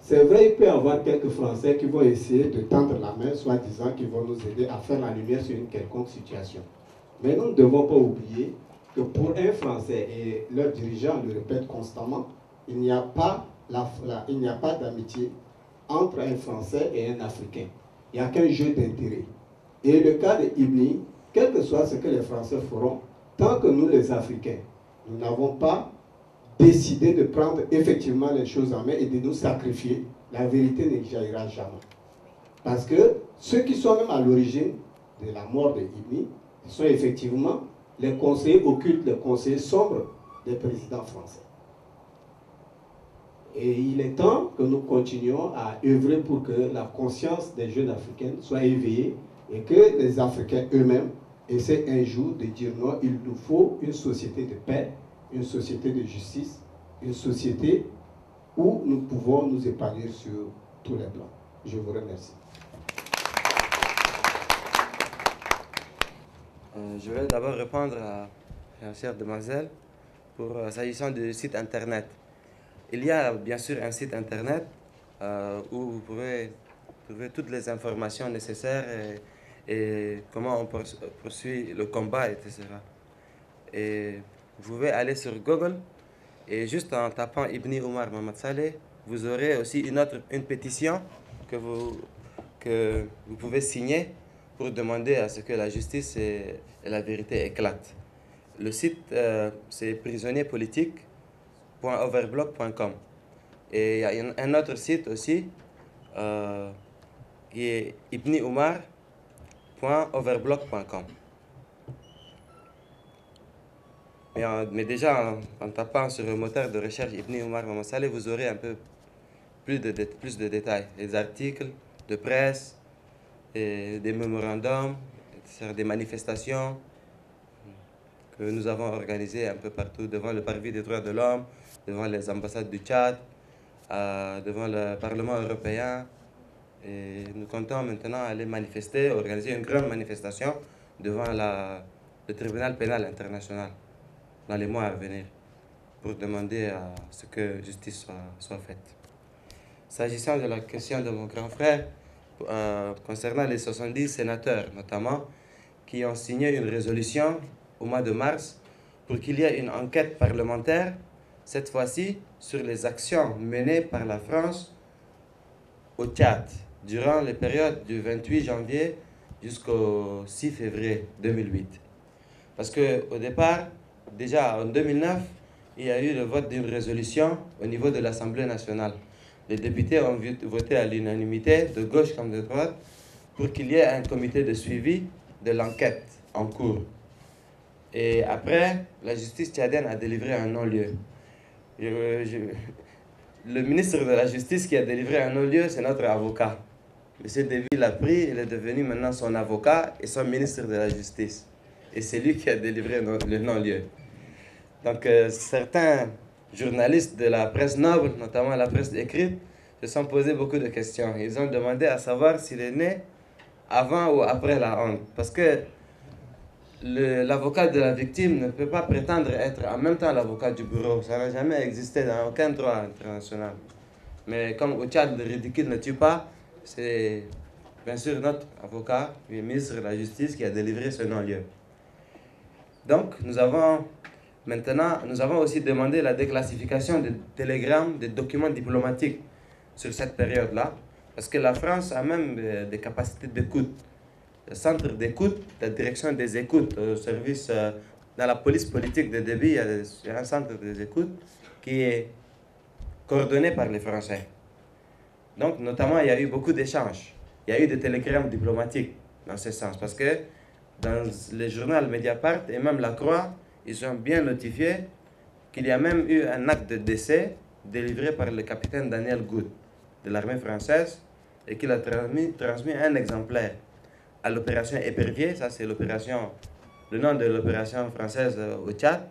C'est vrai, il peut y avoir quelques Français qui vont essayer de tendre la main, soi-disant qu'ils vont nous aider à faire la lumière sur une quelconque situation. Mais nous ne devons pas oublier que pour un Français, et leurs dirigeants le répètent constamment, il n'y a pas d'amitié entre un Français et un Africain. Il n'y a qu'un jeu d'intérêt. Et le cas de Ibni, quel que soit ce que les Français feront, tant que nous, les Africains, nous n'avons pas décidé de prendre effectivement les choses en main et de nous sacrifier, la vérité ne jaillira jamais. Parce que ceux qui sont même à l'origine de la mort de Ibni sont effectivement les conseillers occultes, les conseillers sombres des présidents français. Et il est temps que nous continuions à œuvrer pour que la conscience des jeunes Africains soit éveillée et que les Africains eux-mêmes essaient un jour de dire non, il nous faut une société de paix, une société de justice, une société où nous pouvons nous épanouir sur tous les plans. Je vous remercie. Je vais d'abord répondre à la chère demoiselle s'agissant du site internet. Il y a bien sûr un site internet où vous pouvez trouver toutes les informations nécessaires et comment on poursuit le combat, etc. Et vous pouvez aller sur Google et juste en tapant Ibni Omar Mamad Saleh, vous aurez aussi une pétition que vous pouvez signer pour demander à ce que la justice et la vérité éclatent. Le site, c'est prisonnierpolitique.overblog.com. Et il y a un autre site aussi qui est ibniomar.overblog.com. Mais déjà, en tapant sur le moteur de recherche Ibni Omar Mamad Saleh, vous aurez un peu plus de détails. Des articles de presse, et des mémorandums, des manifestations que nous avons organisées un peu partout, devant le Parvis des droits de l'homme, devant les ambassades du Tchad, devant le Parlement européen. Et nous comptons maintenant aller manifester, organiser une grande manifestation devant le tribunal pénal international dans les mois à venir pour demander à ce que justice soit faite. S'agissant de la question de mon grand frère, concernant les 70 sénateurs notamment, qui ont signé une résolution au mois de mars pour qu'il y ait une enquête parlementaire, cette fois-ci sur les actions menées par la France au Tchad durant les périodes du 28 janvier jusqu'au 6 février 2008. Parce qu'au départ, déjà en 2009, il y a eu le vote d'une résolution au niveau de l'Assemblée nationale. Les députés ont voté à l'unanimité, de gauche comme de droite, pour qu'il y ait un comité de suivi de l'enquête en cours. Et après, la justice tchadienne a délivré un non-lieu. Le ministre de la Justice qui a délivré un non-lieu, c'est notre avocat. M. Déby l'a pris, il est devenu maintenant son avocat et son ministre de la Justice. Et c'est lui qui a délivré le non-lieu. Donc certains journalistes de la presse noble, notamment la presse écrite, se sont posé beaucoup de questions. Ils ont demandé à savoir s'il est né avant ou après la honte. Parce que l'avocat de la victime ne peut pas prétendre être en même temps l'avocat du bureau. Ça n'a jamais existé dans aucun droit international. Mais comme au Tchad, le ridicule ne tue pas, c'est bien sûr notre avocat, le ministre de la Justice, qui a délivré ce non-lieu. Donc, nous avons aussi demandé la déclassification des télégrammes, des documents diplomatiques sur cette période-là, parce que la France a même des capacités d'écoute. Le centre d'écoute, la direction des écoutes au service, dans la police politique de Déby, il y a un centre des écoutes qui est coordonné par les Français. Donc, notamment, il y a eu beaucoup d'échanges. Il y a eu des télégrammes diplomatiques dans ce sens, parce que dans les journaux Mediapart et même La Croix, ils ont bien notifié qu'il y a même eu un acte de décès délivré par le capitaine Daniel Good de l'armée française et qu'il a transmis un exemplaire à l'opération Épervier, ça c'est le nom de l'opération française au Tchad,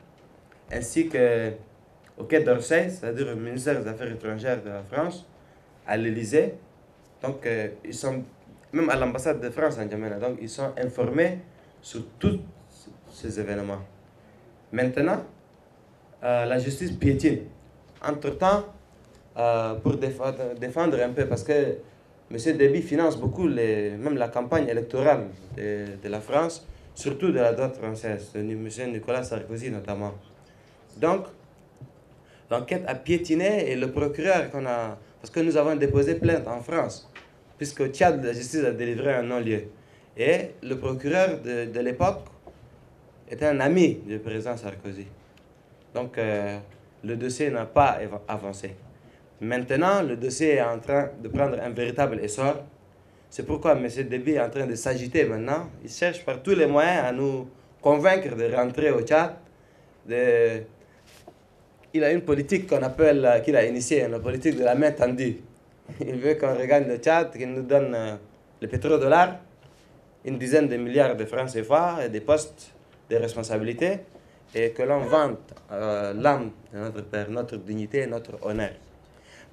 ainsi qu'au Quai d'Orsay, c'est-à-dire au ministère des Affaires étrangères de la France, à l'Élysée. Donc ils sont, même à l'ambassade de France en Djamena, donc ils sont informés sur tous ces événements. Maintenant, la justice piétine. Entre-temps, pour défendre un peu, parce que M. Déby finance beaucoup même la campagne électorale de la France, surtout de la droite française, de M. Nicolas Sarkozy notamment. Donc, l'enquête a piétiné et le procureur qu'on a... Parce que nous avons déposé plainte en France, puisque au Tchad, la justice a délivré un non-lieu. Et le procureur de l'époque était un ami du président Sarkozy. Donc, le dossier n'a pas avancé. Maintenant, le dossier est en train de prendre un véritable essor. C'est pourquoi M. Déby est en train de s'agiter maintenant. Il cherche par tous les moyens à nous convaincre de rentrer au Tchad. Il a une politique qu'il a initiée, la politique de la main tendue. Il veut qu'on regagne le Tchad, qu'il nous donne le pétrodollar, une dizaine de milliards de francs CFA et des postes de responsabilité, et que l'on vende l'âme de notre père, notre dignité, notre honneur.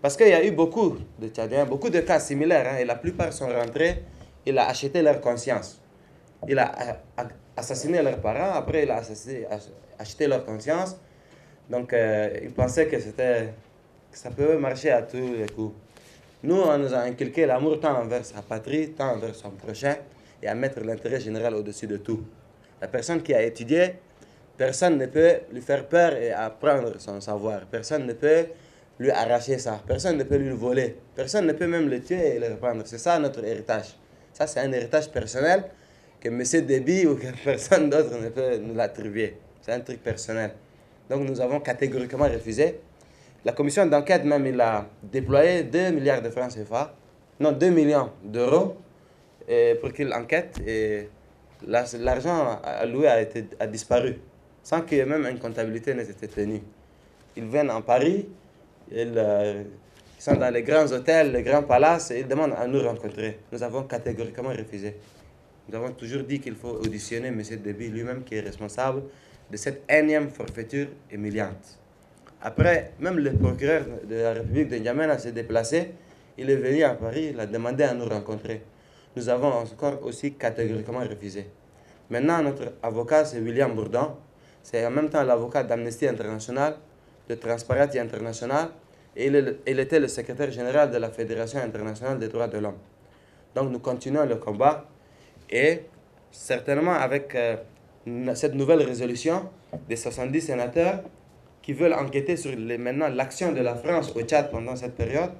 Parce qu'il y a eu beaucoup de Tchadiens, beaucoup de cas similaires, et la plupart sont rentrés, il a acheté leur conscience. Il a assassiné leurs parents, après il a acheté leur conscience. Donc il pensait que ça pouvait marcher à tous les coups. Nous, on nous a inculqué l'amour tant envers sa patrie, tant envers son prochain, et à mettre l'intérêt général au-dessus de tout. La personne qui a étudié, personne ne peut lui faire peur et apprendre son savoir. Personne ne peut lui arracher ça. Personne ne peut lui le voler. Personne ne peut même le tuer et le reprendre. C'est ça notre héritage. Ça, c'est un héritage personnel que M. Déby ou que personne d'autre ne peut nous l'attribuer. C'est un truc personnel. Donc nous avons catégoriquement refusé. La commission d'enquête même, il a déployé 2 milliards de francs CFA, non 2 millions d'euros pour qu'il enquête, et l'argent alloué a disparu, sans que même une comptabilité n'ait été tenue. Ils viennent en Paris, ils sont dans les grands hôtels, les grands palaces, et ils demandent à nous rencontrer. Nous avons catégoriquement refusé. Nous avons toujours dit qu'il faut auditionner M. Déby lui-même, qui est responsable de cette énième forfaiture humiliante. Après, même le procureur de la République de N'Djamena s'est déplacé. Il est venu à Paris, il a demandé à nous rencontrer. Nous avons encore aussi catégoriquement refusé. Maintenant, notre avocat, c'est William Bourdon. C'est en même temps l'avocat d'Amnesty International, de Transparency International, et il était le secrétaire général de la Fédération internationale des droits de l'homme. Donc nous continuons le combat, et certainement avec cette nouvelle résolution des 70 sénateurs qui veulent enquêter sur maintenant l'action de la France au Tchad pendant cette période,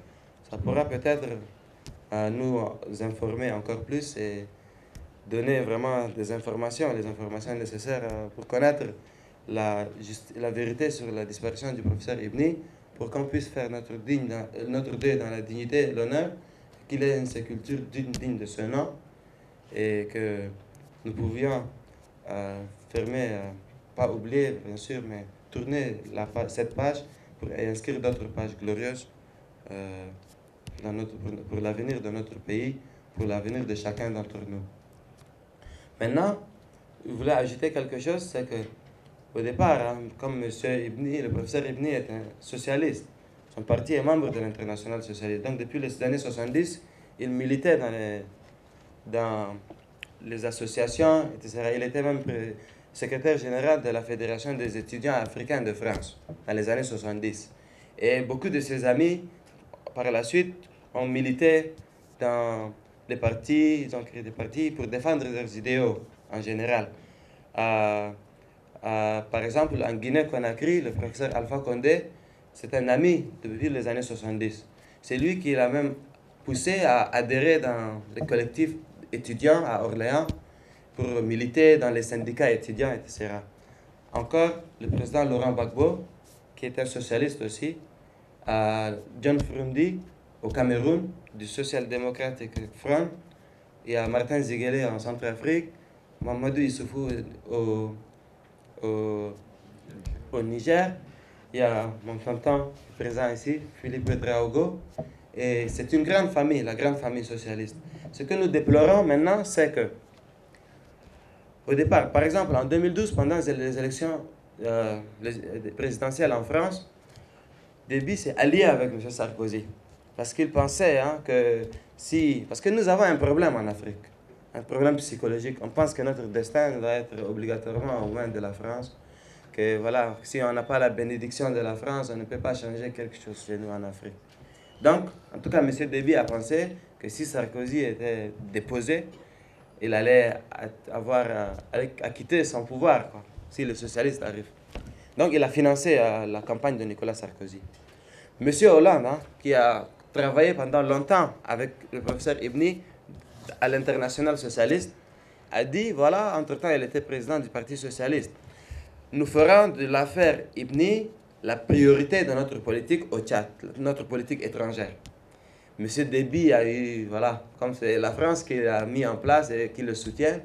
ça pourra peut-être nous informer encore plus et donner vraiment les informations nécessaires pour connaître la vérité sur la disparition du professeur Ibni, pour qu'on puisse faire notre deuil dans la dignité et l'honneur, qu'il ait une sépulture digne de ce nom, et que nous pouvions pas oublier bien sûr, mais tourner cette page pour inscrire d'autres pages glorieuses pour l'avenir de notre pays, pour l'avenir de chacun d'entre nous. Maintenant, je voulais ajouter quelque chose, c'est que au départ, comme M. Ibni, le professeur Ibni est un socialiste, son parti est membre de l'Internationale socialiste. Donc depuis les années 70, il militait dans les associations, etc. Il était même secrétaire général de la Fédération des étudiants africains de France dans les années 70. Et beaucoup de ses amis, par la suite, ont milité dans les partis, ils ont créé des partis pour défendre leurs idéaux en général. Par exemple, en Guinée-Conakry, le professeur Alpha Condé, c'est un ami depuis les années 70. C'est lui qui l'a même poussé à adhérer dans les collectifs étudiants à Orléans pour militer dans les syndicats étudiants, etc. Encore, le président Laurent Gbagbo, qui est un socialiste aussi, John Frundi au Cameroun, du Social Democratic Front, il y a Martin Ziguele en Centrafrique, Mamadou Issoufou au Niger, il y a mon tonton présent ici, Philippe Traogo, et c'est une grande famille, la grande famille socialiste. Ce que nous déplorons maintenant, c'est que, au départ, par exemple, en 2012, pendant les élections présidentielles en France, Déby s'est allié avec M. Sarkozy. Parce qu'il pensait que si... Parce que nous avons un problème en Afrique, un problème psychologique. On pense que notre destin doit être obligatoirement aux mains de la France. Que voilà, si on n'a pas la bénédiction de la France, on ne peut pas changer quelque chose chez nous en Afrique. Donc, en tout cas, M. Déby a pensé que si Sarkozy était déposé, il allait avoir à quitter son pouvoir, quoi, si le socialiste arrive. Donc, il a financé la campagne de Nicolas Sarkozy. M. Hollande, hein, qui a travaillé pendant longtemps avec le professeur Ibni à l'international socialiste, a dit, voilà, entre-temps, il était président du Parti socialiste. Nous ferons de l'affaire Ibni la priorité de notre politique au Tchad, notre politique étrangère. M. Déby a eu, voilà, comme c'est la France qui l'a mis en place et qui le soutient.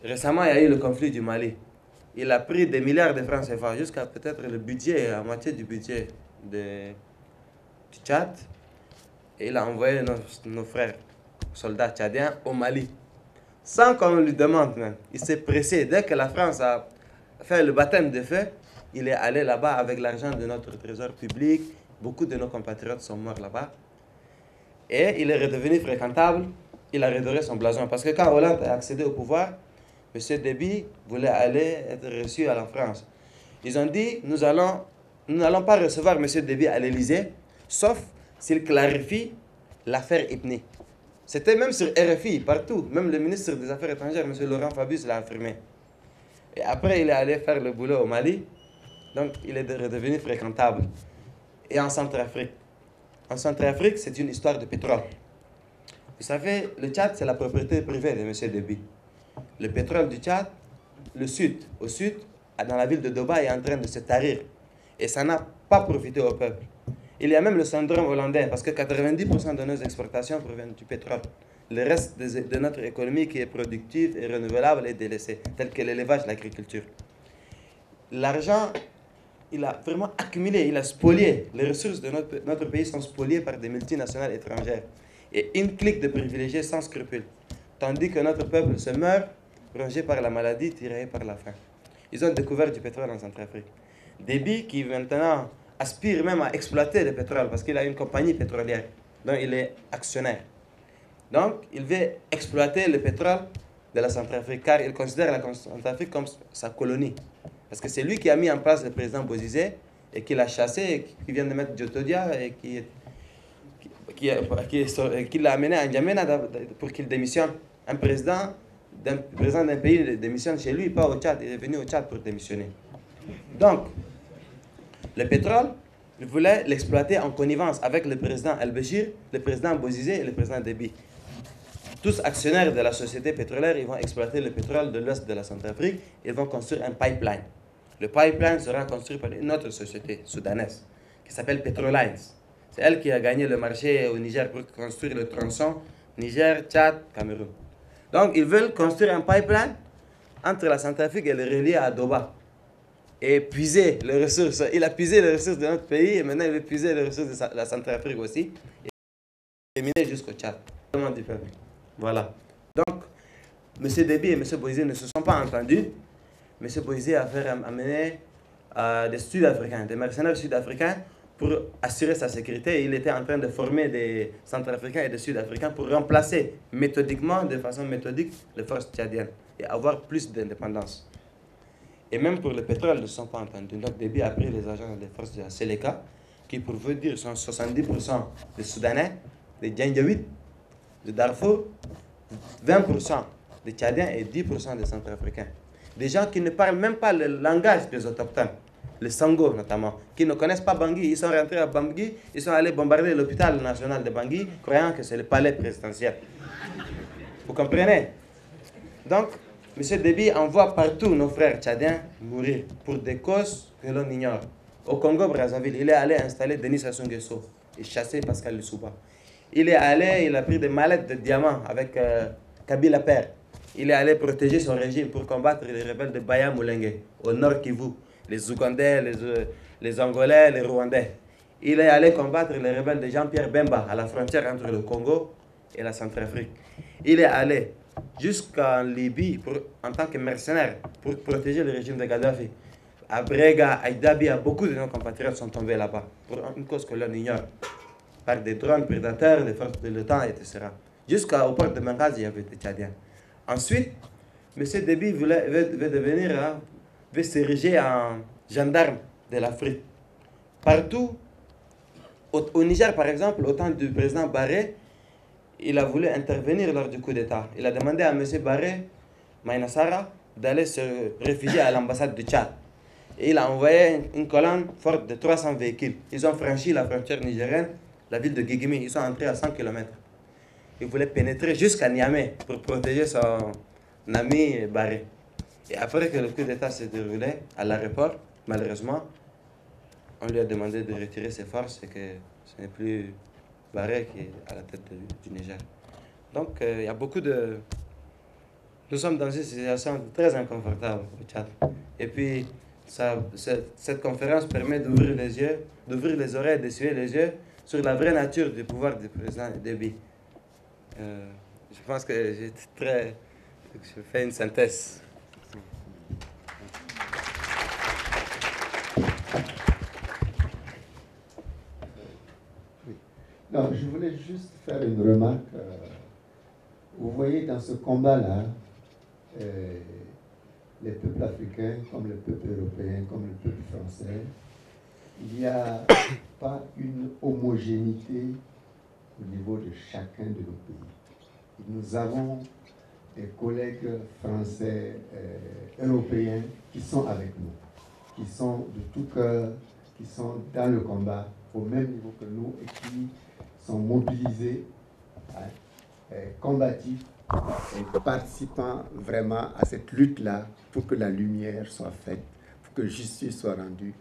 Récemment, il y a eu le conflit du Mali. Il a pris des milliards de francs CFA, jusqu'à peut-être le budget, la moitié du budget du Tchad. Et il a envoyé nos frères soldats tchadiens au Mali. Sans qu'on lui demande même. Il s'est pressé. Dès que la France a fait le baptême de feu, il est allé là-bas avec l'argent de notre trésor public. Beaucoup de nos compatriotes sont morts là-bas. Et il est redevenu fréquentable. Il a redoré son blason. Parce que quand Hollande a accédé au pouvoir, M. Déby voulait aller être reçu à la France. Ils ont dit, nous n'allons pas recevoir M. Déby à l'Élysée, sauf s'il clarifie l'affaire Ibni. C'était même sur RFI, partout. Même le ministre des Affaires étrangères, M. Laurent Fabius, l'a affirmé. Et après, il est allé faire le boulot au Mali. Donc, il est redevenu fréquentable. Et en Centrafrique. En Centrafrique, c'est une histoire de pétrole. Vous savez, le Tchad, c'est la propriété privée de M. Déby. Le pétrole du Tchad, au sud, dans la ville de Doba, est en train de se tarir. Et ça n'a pas profité au peuple. Il y a même le syndrome hollandais, parce que 90% de nos exportations proviennent du pétrole. Le reste de notre économie qui est productive et renouvelable est délaissé, tel que l'élevage, l'agriculture. L'argent, il a vraiment accumulé, il a spolié. Les ressources de notre pays sont spoliées par des multinationales étrangères. Et une clique de privilégiés sans scrupules. Tandis que notre peuple se meurt, rongé par la maladie, tiré par la faim. Ils ont découvert du pétrole en Centrafrique. Déby, qui maintenant aspire même à exploiter le pétrole, parce qu'il a une compagnie pétrolière, dont il est actionnaire. Donc, il veut exploiter le pétrole de la Centrafrique, car il considère la Centrafrique comme sa colonie. Parce que c'est lui qui a mis en place le président Bozizé, et qui l'a chassé, et qui vient de mettre Djotodia, et qui l'a amené à N'Djamena pour qu'il démissionne. Un président d'un pays démissionne chez lui, pas au Tchad. Il est venu au Tchad pour démissionner. Donc, le pétrole, il voulait l'exploiter en connivence avec le président El-Béchir, le président Bozizé et le président Déby. Tous actionnaires de la société pétrolière, ils vont exploiter le pétrole de l'ouest de la Centrafrique. Ils vont construire un pipeline. Le pipeline sera construit par une autre société soudanaise qui s'appelle Petrolines. C'est elle qui a gagné le marché au Niger pour construire le tronçon Niger, Tchad, Cameroun. Donc, ils veulent construire un pipeline entre la Centrafrique et le relier à Doba. Et puiser les ressources. Il a puisé les ressources de notre pays et maintenant il veut puiser les ressources de la Centrafrique aussi. Et terminer jusqu'au Tchad. Voilà. Donc, M. Déby et M. Bozizé ne se sont pas entendus. M. Bozizé a amené des Sud-Africains, des mercenaires sud-africains pour assurer sa sécurité. Il était en train de former des Centrafricains et des Sud-Africains pour remplacer méthodiquement, de façon méthodique, les forces tchadiennes et avoir plus d'indépendance. Et même pour le pétrole, ils ne se sont pas entendus. Donc, Déby a pris les agents des forces de la Seleka, qui, pour vous dire, sont 70% des Soudanais, des Djandjaouites, de Darfour, 20% des Tchadiens et 10% des Centrafricains. Des gens qui ne parlent même pas le langage des autochtones, les Sango notamment, qui ne connaissent pas Bangui. Ils sont rentrés à Bangui, ils sont allés bombarder l'hôpital national de Bangui, croyant que c'est le palais présidentiel. Vous comprenez? Donc, M. Déby envoie partout nos frères tchadiens mourir pour des causes que l'on ignore. Au Congo-Brazzaville, il est allé installer Denis Sassou Nguesso et chasser Pascal Lissouba. Il est allé, il a pris des mallettes de diamants avec Kabila Père. Il est allé protéger son régime pour combattre les rebelles de Baya Moulengue, au nord Kivu, les Ougandais, les Angolais, les Rwandais. Il est allé combattre les rebelles de Jean-Pierre Bemba à la frontière entre le Congo et la Centrafrique. Il est allé jusqu'en Libye en tant que mercenaire pour protéger le régime de Gaddafi. À Brega, à Idabia, beaucoup de nos compatriotes sont tombés là-bas pour une cause que l'on ignore, par des drones prédateurs, des forces de l'OTAN, etc. Jusqu'au port de Benghazi, il y avait des Tchadiens. Ensuite, M. Déby veut s'ériger en gendarme de l'Afrique. Partout Au Niger, par exemple, au temps du président Barré, il a voulu intervenir lors du coup d'État. Il a demandé à M. Barré, Maïna Sara, d'aller se réfugier à l'ambassade du Tchad. Et il a envoyé une colonne forte de 300 véhicules. Ils ont franchi la frontière nigérienne, la ville de Guigimi. Ils sont entrés à 100 km. Ils voulaient pénétrer jusqu'à Niamey pour protéger son ami Barré. Et après que le coup d'État s'est déroulé à l'aéroport, malheureusement, on lui a demandé de retirer ses forces et que ce n'est plus Barré qui est à la tête du Niger. Donc, il y a beaucoup de... Nous sommes dans une situation très inconfortable au Tchad. Et puis, cette conférence permet d'ouvrir les yeux, d'ouvrir les oreilles, d'essuyer les yeux sur la vraie nature du pouvoir du président Déby. Je pense que je fais une synthèse. Non, je voulais juste faire une remarque. Vous voyez, dans ce combat-là, les peuples africains, comme le peuple européen, comme le peuple français, il n'y a pas une homogénéité au niveau de chacun de nos pays. Nous avons des collègues français, européens qui sont avec nous, qui sont de tout cœur, qui sont dans le combat au même niveau que nous et qui sont mobilisés, combatifs et participant vraiment à cette lutte-là pour que la lumière soit faite, pour que justice soit rendue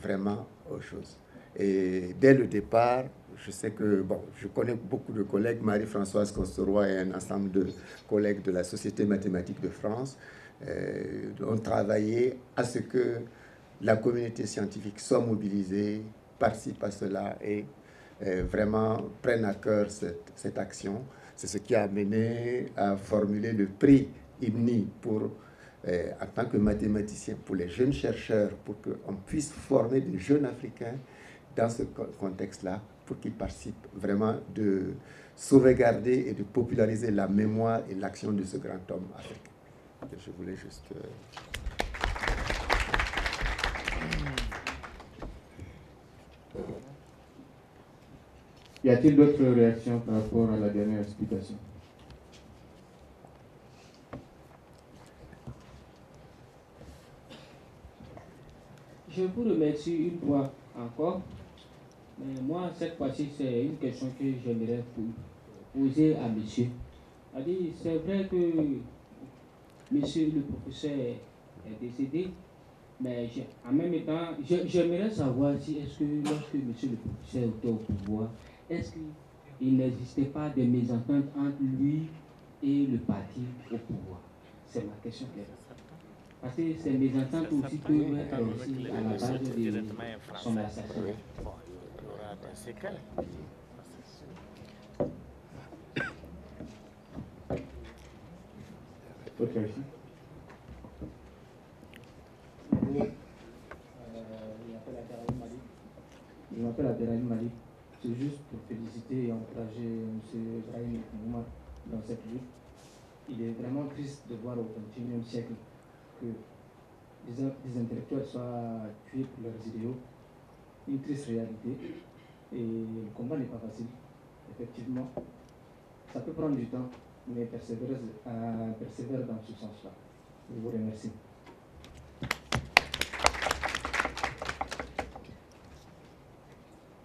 vraiment aux choses. Et dès le départ, je sais que, bon, je connais beaucoup de collègues, Marie-Françoise Consteroy et un ensemble de collègues de la Société mathématique de France ont travaillé à ce que la communauté scientifique soit mobilisée, participe à cela et vraiment prenne à cœur cette action. C'est ce qui a amené à formuler le prix IBNI pour, en tant que mathématicien pour les jeunes chercheurs, pour qu'on puisse former des jeunes Africains dans ce contexte-là, pour qu'ils participent vraiment de sauvegarder et de populariser la mémoire et l'action de ce grand homme africain. Je voulais juste... Y a-t-il d'autres réactions par rapport à la dernière explication? Je vous remercie une fois encore. Mais moi, cette fois-ci, c'est une question que j'aimerais poser à monsieur. C'est vrai que monsieur le professeur est décédé, mais en même temps, j'aimerais savoir si est-ce que lorsque monsieur le professeur était au pouvoir, est-ce qu'il n'existait pas de mésentente entre lui et le parti au pouvoir? C'est ma question. Parce que ces mésententes aussi peuvent être aussi à la base de son assassinat. Autre question? Je m'appelle Abderrahim Malik. C'est juste pour féliciter et encourager M. Ibrahim Mouma dans cette lutte. Il est vraiment triste de voir au XXIe siècle que des intellectuels soient tués pour leurs idéaux. Une triste réalité. Et le combat n'est pas facile. Effectivement, ça peut prendre du temps, mais persévère dans ce sens-là. Je vous remercie.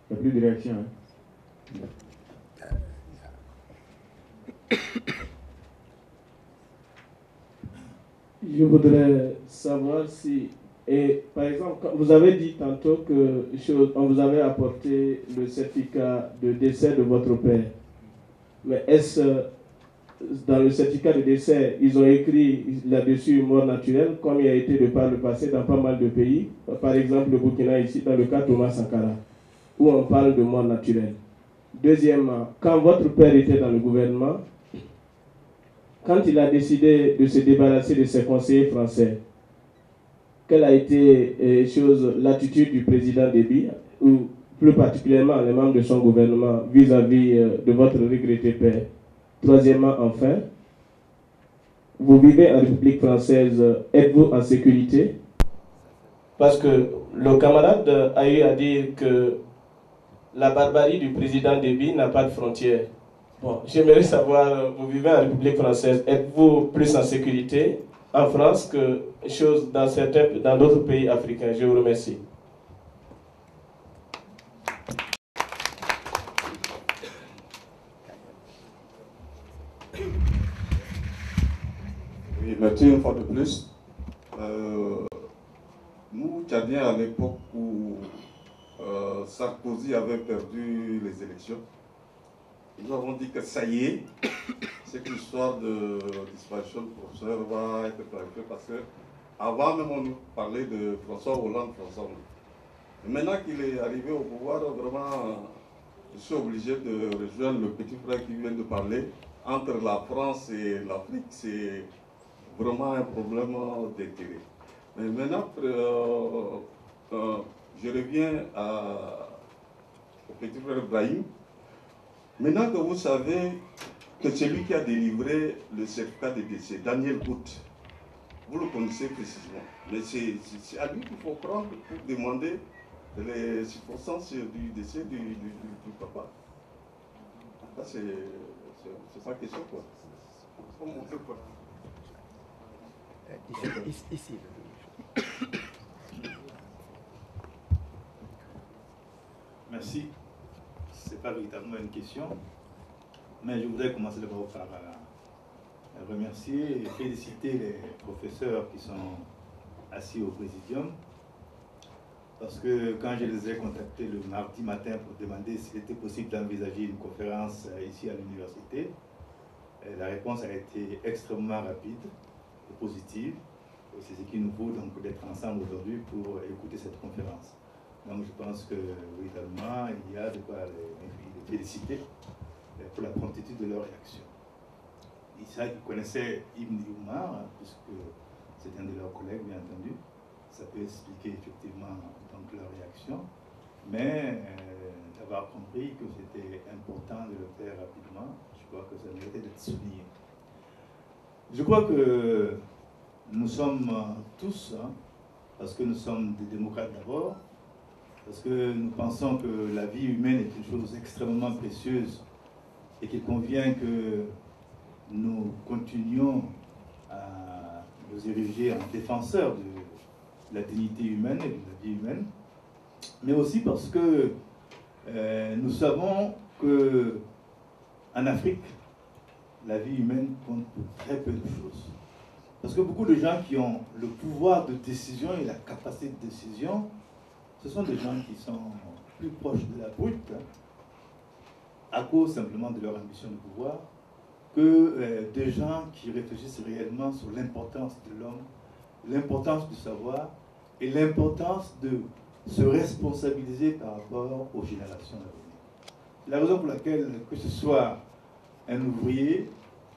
Il n'y a plus de réaction. Hein? Je voudrais savoir si, et par exemple, vous avez dit tantôt qu'on vous avait apporté le certificat de décès de votre père. Mais est-ce dans le certificat de décès, ils ont écrit là-dessus mort naturelle, comme il a été de par le passé dans pas mal de pays, par exemple le Burkina ici, dans le cas Thomas Sankara, où on parle de mort naturelle. Deuxièmement, quand votre père était dans le gouvernement, quand il a décidé de se débarrasser de ses conseillers français, quelle a été l'attitude du président Déby, ou plus particulièrement les membres de son gouvernement vis-à-vis de votre regretté père? Troisièmement, enfin, vous vivez en République française, êtes-vous en sécurité? Parce que le camarade a eu à dire que la barbarie du président Déby n'a pas de frontières. Bon, j'aimerais savoir, vous vivez en République française, êtes-vous plus en sécurité en France que dans d'autres pays africains? Je vous remercie. Oui, merci une fois de plus. Nous, Tchadiens, à l'époque où Sarkozy avait perdu les élections, nous avons dit que ça y est, cette histoire de disparition du professeur va être clarifiée parce que avant même on nous parlait de François Hollande. Et maintenant qu'il est arrivé au pouvoir, vraiment, je suis obligé de rejoindre le petit frère qui vient de parler. Entre la France et l'Afrique, c'est vraiment un problème d'intérêt. Mais maintenant, je reviens au petit frère Brahim. Maintenant que vous savez que celui qui a délivré le certificat de décès, Daniel Bout, vous le connaissez précisément, mais c'est à lui qu'il faut prendre pour demander les circonstances du décès du papa. C'est sa question, quoi. Ici. Merci. Ce n'est pas véritablement une question, mais je voudrais commencer d'abord par remercier et féliciter les professeurs qui sont assis au présidium, parce que quand je les ai contactés le mardi matin pour demander s'il était possible d'envisager une conférence ici à l'université, la réponse a été extrêmement rapide et positive. Et c'est ce qui nous vaut donc d'être ensemble aujourd'hui pour écouter cette conférence. Donc je pense que véritablement il y a de quoi les féliciter pour la promptitude de leur réaction. Ils connaissaient Ibn Oumar, puisque c'est un de leurs collègues, bien entendu. Ça peut expliquer effectivement donc leur réaction, mais d'avoir compris que c'était important de le faire rapidement, je crois que ça méritait d'être souligné. Je crois que nous sommes tous, parce que nous sommes des démocrates d'abord, parce que nous pensons que la vie humaine est une chose extrêmement précieuse et qu'il convient que nous continuions à nous ériger en défenseurs de la dignité humaine et de la vie humaine, mais aussi parce que nous savons qu'en Afrique, la vie humaine compte pour très peu de choses. Parce que beaucoup de gens qui ont le pouvoir de décision et la capacité de décision, ce sont des gens qui sont plus proches de la brute, à cause simplement de leur ambition de pouvoir, que des gens qui réfléchissent réellement sur l'importance de l'homme, l'importance du savoir et l'importance de se responsabiliser par rapport aux générations à venir. C'est la raison pour laquelle, que ce soit un ouvrier,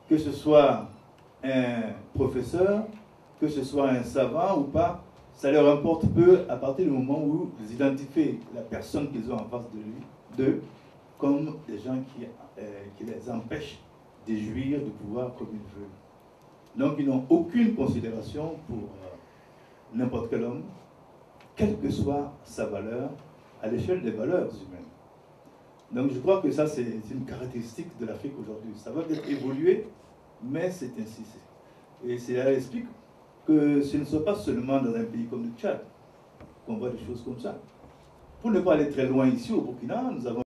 que ce soit un professeur, que ce soit un savant ou pas, ça leur importe peu à partir du moment où ils identifient la personne qu'ils ont en face d'eux comme des gens qui les empêchent de jouir du pouvoir comme ils veulent. Donc ils n'ont aucune considération pour n'importe quel homme, quelle que soit sa valeur, à l'échelle des valeurs humaines. Donc je crois que ça c'est une caractéristique de l'Afrique aujourd'hui. Ça va peut-être évoluer, mais c'est ainsi. Et cela explique que ce ne soit pas seulement dans un pays comme le Tchad qu'on voit des choses comme ça. Pour ne pas aller très loin ici au Burkina, nous avons